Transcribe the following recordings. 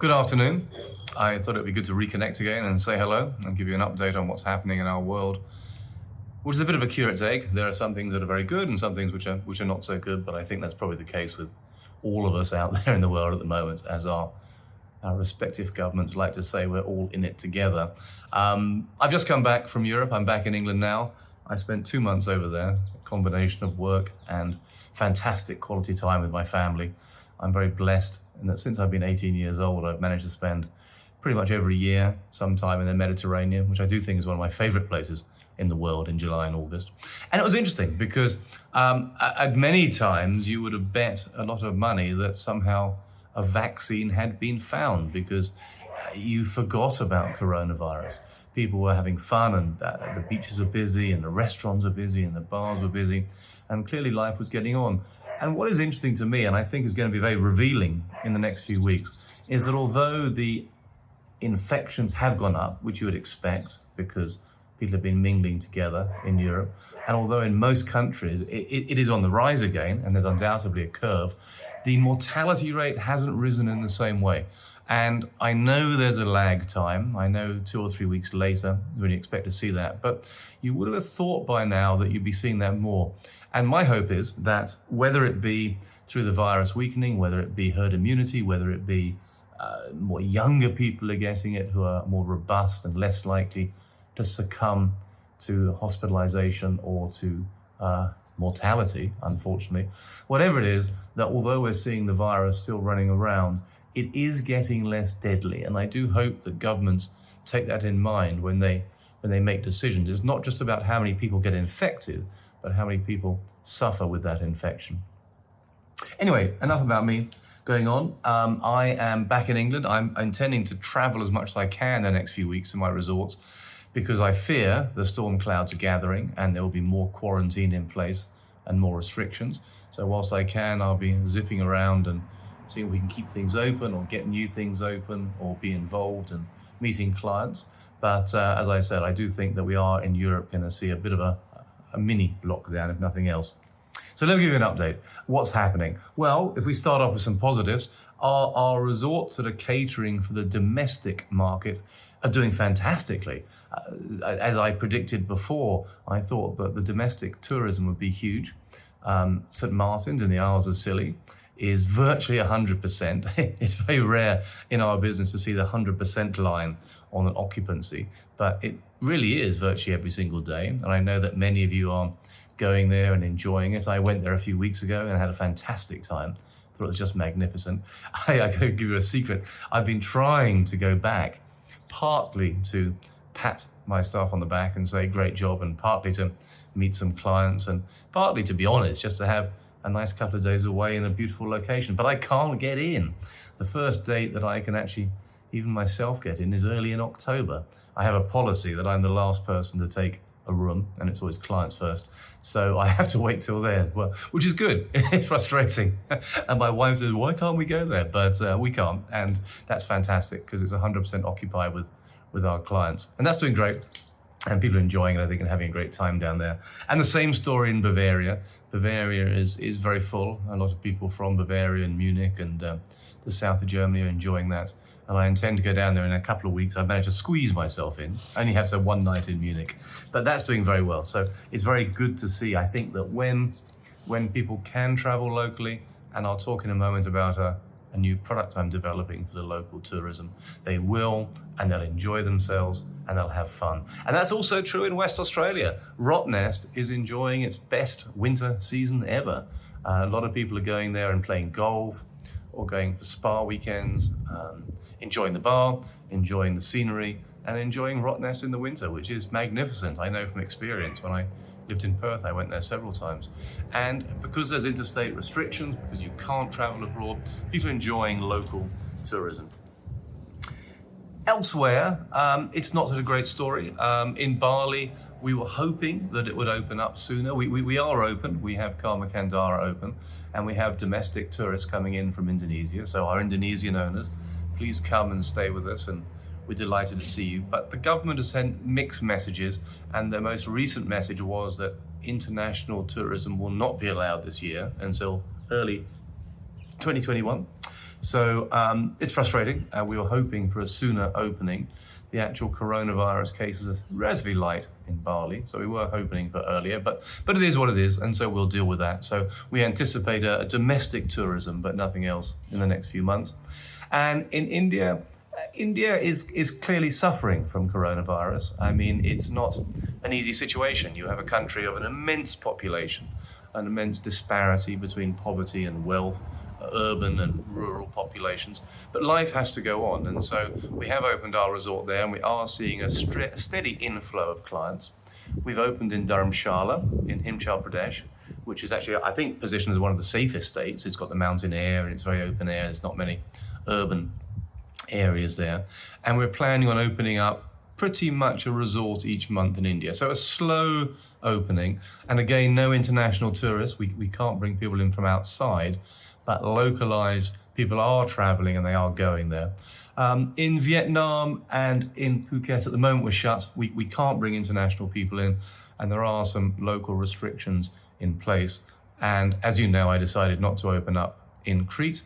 Good afternoon. I thought it'd be good to reconnect again and say hello and give you an update on what's happening in our world, which is a bit of a curate's egg. There are some things that are very good and some things which are not so good, but I think that's probably the case with all of us out there in the world at the moment, as our respective governments like to say we're all in it together. I've just come back from Europe. I'm back in England now. I spent 2 months over there, a combination of work and fantastic quality time with my family. I'm very blessed in that since I've been 18 years old, I've managed to spend pretty much every year some time in the Mediterranean, which I do think is one of my favorite places in the world in July and August. And it was interesting because at many times you would have bet a lot of money that somehow a vaccine had been found because you forgot about coronavirus. People were having fun and the beaches were busy and the restaurants were busy and the bars were busy, and clearly life was getting on. And what is interesting to me, and I think is going to be very revealing in the next few weeks, is that although the infections have gone up, which you would expect because people have been mingling together in Europe, and although in most countries it is on the rise again, and there's undoubtedly a curve, the mortality rate hasn't risen in the same way. And I know there's a lag time. I know 2 or 3 weeks later, you wouldn't expect to see that, but you would have thought by now that you'd be seeing that more. And my hope is that whether it be through the virus weakening, whether it be herd immunity, whether it be more younger people are getting it who are more robust and less likely to succumb to hospitalization or to mortality, unfortunately, whatever it is, that although we're seeing the virus still running around, it is getting less deadly. And I do hope that governments take that in mind when they make decisions. It's not just about how many people get infected, but how many people suffer with that infection. Anyway, enough about me going on. I am back in England. I'm intending to travel as much as I can the next few weeks to my resorts because I fear the storm clouds are gathering and there will be more quarantine in place and more restrictions. So whilst I can, I'll be zipping around and seeing if we can keep things open or get new things open or be involved and meeting clients. But as I said, I do think that we are in Europe going to see a bit of a mini lockdown, if nothing else. So let me give you an update. What's happening? Well, if we start off with some positives, our resorts that are catering for the domestic market are doing fantastically. As I predicted before, I thought that the domestic tourism would be huge. St. Martin's in the Isles of Scilly is virtually 100%. It's very rare in our business to see the 100% line on an occupancy, but it really is virtually every single day. And I know that many of you are going there and enjoying it. I went there a few weeks ago and had a fantastic time. Thought it was just magnificent. I gotta give you a secret. I've been trying to go back, partly to pat my staff on the back and say, great job, and partly to meet some clients, and partly, to be honest, just to have a nice couple of days away in a beautiful location. But I can't get in. The first date that I can actually even myself get in is early in October. I have a policy that I'm the last person to take a room, and it's always clients first. So I have to wait till then, well, which is good. It's frustrating. And my wife says, why can't we go there? But we can't. And that's fantastic because it's 100% occupied with our clients. And that's doing great. And people are enjoying it, I think, and having a great time down there. And the same story in Bavaria. Bavaria is very full. A lot of people from Bavaria and Munich and the south of Germany are enjoying that. And I intend to go down there in a couple of weeks. I've managed to squeeze myself in. I only have to have one night in Munich. But that's doing very well. So it's very good to see. I think that when people can travel locally, and I'll talk in a moment about a new product I'm developing for the local tourism, they will, and they'll enjoy themselves, and they'll have fun. And that's also true in West Australia. Rottnest is enjoying its best winter season ever. A lot of people are going there and playing golf or going for spa weekends, enjoying the bar, enjoying the scenery, and enjoying Rottnest in the winter, which is magnificent. I know from experience. When I lived in Perth, I went there several times. And because there's interstate restrictions, because you can't travel abroad, people are enjoying local tourism. Elsewhere, it's not such a great story. In Bali, we were hoping that it would open up sooner. We are open. We have Karma Kandara open, and we have domestic tourists coming in from Indonesia. So our Indonesian owners, please come and stay with us, and we're delighted to see you. But the government has sent mixed messages, and the most recent message was that international tourism will not be allowed this year until early 2021. So it's frustrating. We were hoping for a sooner opening. The actual coronavirus cases are relatively light in Bali, so we were hoping for earlier, but it is what it is, and so we'll deal with that. So we anticipate a domestic tourism, but nothing else in the next few months. And in India, India is clearly suffering from coronavirus. I mean, it's not an easy situation. You have a country of an immense population, an immense disparity between poverty and wealth, urban and rural populations. But life has to go on, and so we have opened our resort there, and we are seeing a steady inflow of clients. We've opened in Dharamshala in Himachal Pradesh, which is actually, I think, positioned as one of the safest states. It's got the mountain air, and it's very open air. There's not many urban areas there. And we're planning on opening up pretty much a resort each month in India. So a slow opening. And again, no international tourists. We can't bring people in from outside, but localized people are traveling and they are going there. In Vietnam and in Phuket at the moment we're shut. We can't bring international people in, and there are some local restrictions in place. And as you know, I decided not to open up in Crete.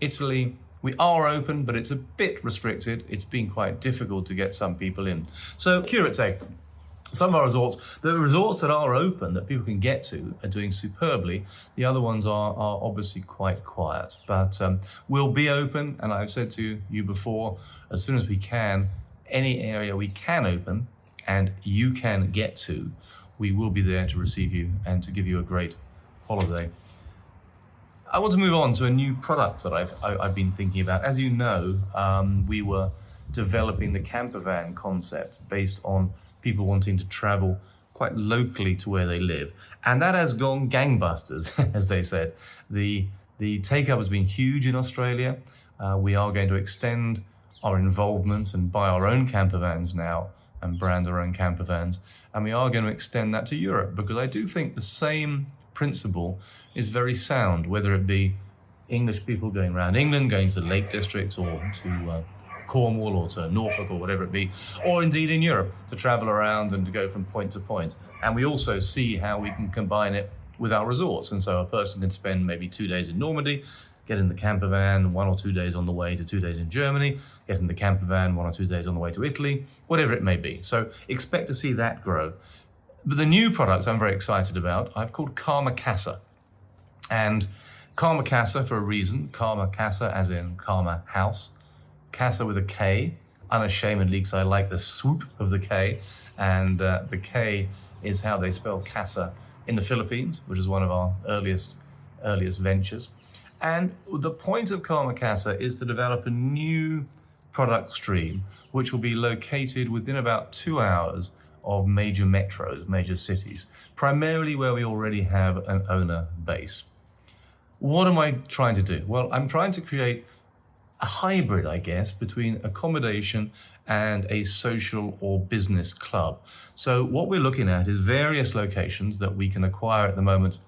Italy, we are open, but it's a bit restricted. It's been quite difficult to get some people in. So curate's egg. Some of our resorts, the resorts that are open, that people can get to, are doing superbly. The other ones are obviously quite quiet. But we'll be open, and I've said to you before, as soon as we can, any area we can open and you can get to, we will be there to receive you and to give you a great holiday. I want to move on to a new product that I've been thinking about. As you know, we were developing the camper van concept based on people wanting to travel quite locally to where they live. And that has gone gangbusters, as they said. The take-up has been huge in Australia. We are going to extend our involvement and buy our own camper vans now and brand our own camper vans. And we are going to extend that to Europe, because I do think the same principle is very sound, whether it be English people going around England, going to the Lake District or to Cornwall or to Norfolk or whatever it be, or indeed in Europe, to travel around and to go from point to point. And we also see how we can combine it with our resorts. And so a person can spend maybe 2 days in Normandy, get in the camper van 1 or 2 days on the way to 2 days in Germany, get in the camper van 1 or 2 days on the way to Italy, whatever it may be. So expect to see that grow. But the new product I'm very excited about, I've called Karma Kasa. And Karma Kasa for a reason. Karma Kasa as in Karma House. Kasa with a K, unashamedly, because I like the swoop of the K. And the K is how they spell Kasa in the Philippines, which is one of our earliest ventures. And the point of Karma Kasa is to develop a new product stream, which will be located within about 2 hours of major metros, major cities, primarily where we already have an owner base. What am I trying to do? Well, I'm trying to create a hybrid, I guess, between accommodation and a social or business club. So what we're looking at is various locations that we can acquire at the moment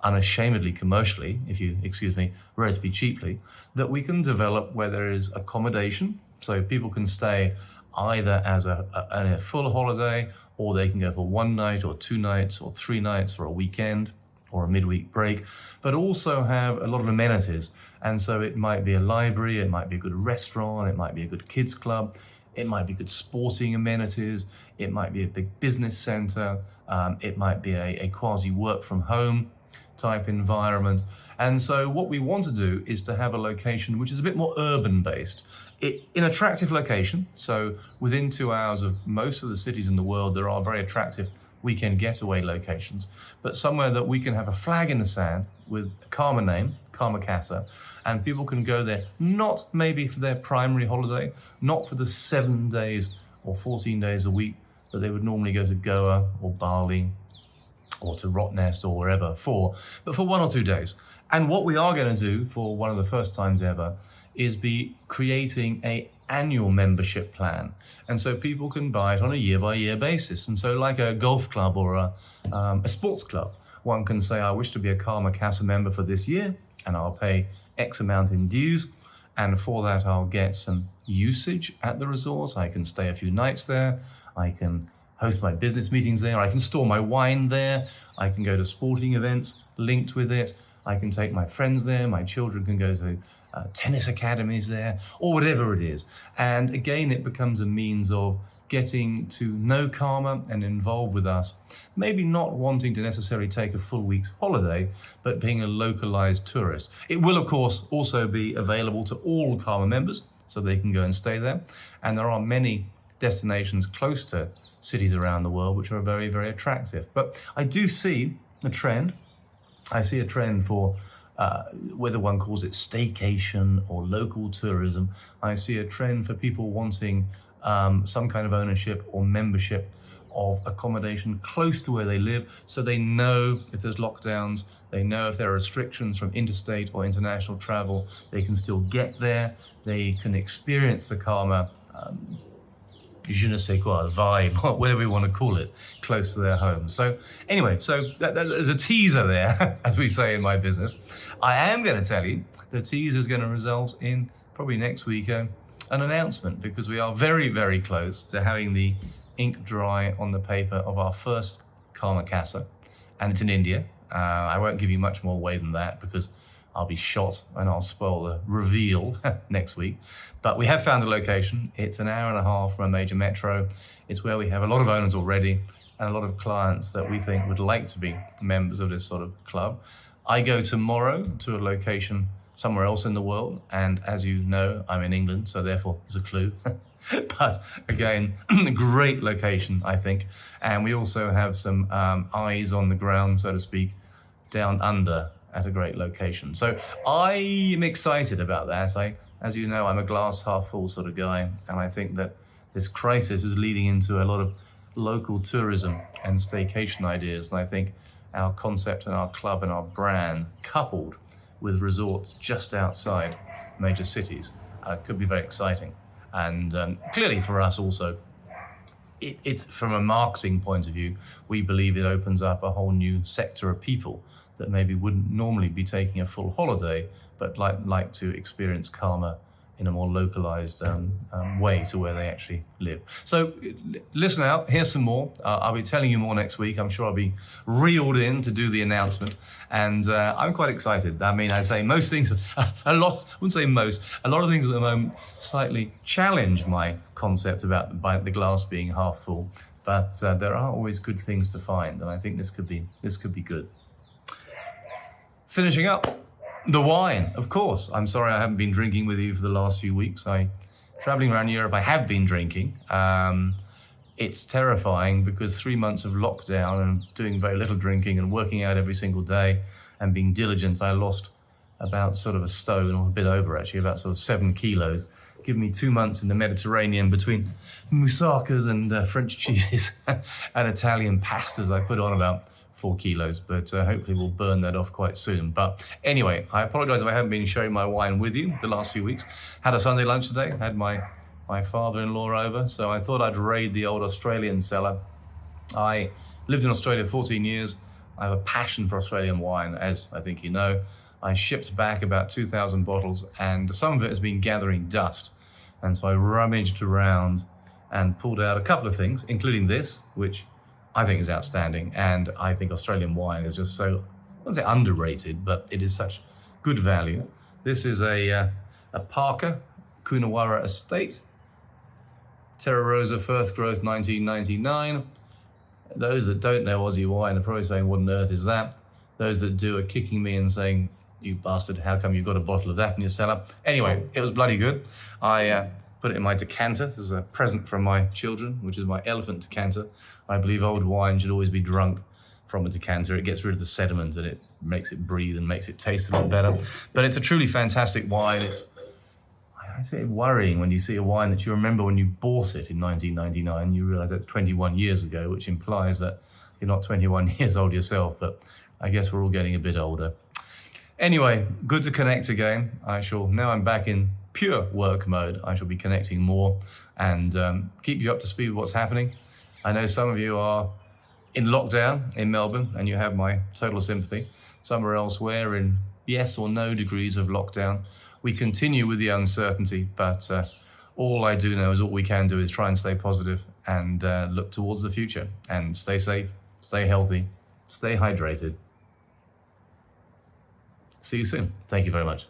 unashamedly commercially, if you excuse me, relatively cheaply, that we can develop where there is accommodation, so people can stay either as a full holiday, or they can go for 1 night or 2 nights or 3 nights for a weekend or a midweek break, but also have a lot of amenities. And so it might be a library, it might be a good restaurant, it might be a good kids club, it might be good sporting amenities, it might be a big business center, it might be a quasi work from home type environment. And so what we want to do is to have a location which is a bit more urban based. In attractive location, so within 2 hours of most of the cities in the world, there are very attractive weekend getaway locations, but somewhere that we can have a flag in the sand with a Karma name, Karma Kasa, and people can go there, not maybe for their primary holiday, not for the 7 days or 14 days a week that they would normally go to Goa or Bali or to Rottnest or wherever for, but for 1 or 2 days. And what we are going to do for one of the first times ever is be creating a annual membership plan. And so people can buy it on a year-by-year basis. And so like a golf club or a sports club, one can say, I wish to be a Karma Kasa member for this year, and I'll pay X amount in dues. And for that, I'll get some usage at the resort. I can stay a few nights there. I can host my business meetings there. I can store my wine there. I can go to sporting events linked with it. I can take my friends there. My children can go to tennis academies there, or whatever it is. And again, it becomes a means of getting to know Karma and involved with us, maybe not wanting to necessarily take a full week's holiday, but being a localized tourist. It will, of course, also be available to all Karma members, so they can go and stay there. And there are many destinations close to cities around the world which are very, very attractive. But I do see a trend. I see a trend for whether one calls it staycation or local tourism. I see a trend for people wanting some kind of ownership or membership of accommodation close to where they live, so they know if there's lockdowns, they know if there are restrictions from interstate or international travel, they can still get there, they can experience the Karma je ne sais quoi, vibe, whatever you want to call it, close to their home. So anyway, there's a teaser there, as we say in my business. I am going to tell you, the teaser is going to result in, probably next week, an announcement, because we are very, very close to having the ink dry on the paper of our first Karma Kasa, and it's in India. I won't give you much more away than that, because I'll be shot and I'll spoil the reveal next week. But we have found a location. It's an hour and a half from a major metro. It's where we have a lot of owners already and a lot of clients that we think would like to be members of this sort of club. I go tomorrow to a location somewhere else in the world. And as you know, I'm in England, so therefore there's a clue. But again, a great location, I think. And we also have some eyes on the ground, so to speak, down under at a great location. So I'm excited about that. As you know, I'm a glass half full sort of guy, and I think that this crisis is leading into a lot of local tourism and staycation ideas. And I think our concept and our club and our brand, coupled with resorts just outside major cities, could be very exciting. And clearly for us also, it's from a marketing point of view, we believe it opens up a whole new sector of people that maybe wouldn't normally be taking a full holiday, but like to experience Karma in a more localized way to where they actually live. So listen out, here's some more. I'll be telling you more next week. I'm sure I'll be reeled in to do the announcement. And I'm quite excited. I mean, I say most things, a lot of things at the moment slightly challenge my concept about the glass being half full. But there are always good things to find. And I think this could be good. Finishing up, the wine, of course. I'm sorry I haven't been drinking with you for the last few weeks. Traveling around Europe, I have been drinking. It's terrifying because 3 months of lockdown and doing very little drinking and working out every single day and being diligent, I lost about sort of a stone, or a bit over actually, about sort of 7 kilos. Give me 2 months in the Mediterranean between moussakas and French cheeses and Italian pastas. I put on about 4 kilos, but hopefully we'll burn that off quite soon. But anyway, I apologize if I haven't been sharing my wine with you the last few weeks. Had a Sunday lunch today, had my father-in-law over, so I thought I'd raid the old Australian cellar. I lived in Australia 14 years. I have a passion for Australian wine, as I think you know. I shipped back about 2,000 bottles, and some of it has been gathering dust. And so I rummaged around and pulled out a couple of things, including this, which I think is outstanding. And I think Australian wine is just so, I won't say underrated, but it is such good value. This is a Parker Coonawarra Estate, Terra Rosa First Growth 1999. Those that don't know Aussie wine are probably saying, what on earth is that? Those that do are kicking me and saying, you bastard, how come you've got a bottle of that in your cellar? Anyway, it was bloody good. I put it in my decanter as a present from my children, which is my elephant decanter. I believe old wine should always be drunk from a decanter. It gets rid of the sediment and it makes it breathe and makes it taste a lot better. But it's a truly fantastic wine. I say worrying when you see a wine that you remember when you bought it in 1999, you realize that's 21 years ago, which implies that you're not 21 years old yourself, but I guess we're all getting a bit older. Anyway, good to connect again. Now I'm back in pure work mode, I shall be connecting more and keep you up to speed with what's happening. I know some of you are in lockdown in Melbourne and you have my total sympathy. Some are elsewhere in yes or no degrees of lockdown. We continue with the uncertainty, but all I do know is all we can do is try and stay positive and look towards the future and stay safe, stay healthy, stay hydrated. See you soon. Thank you very much.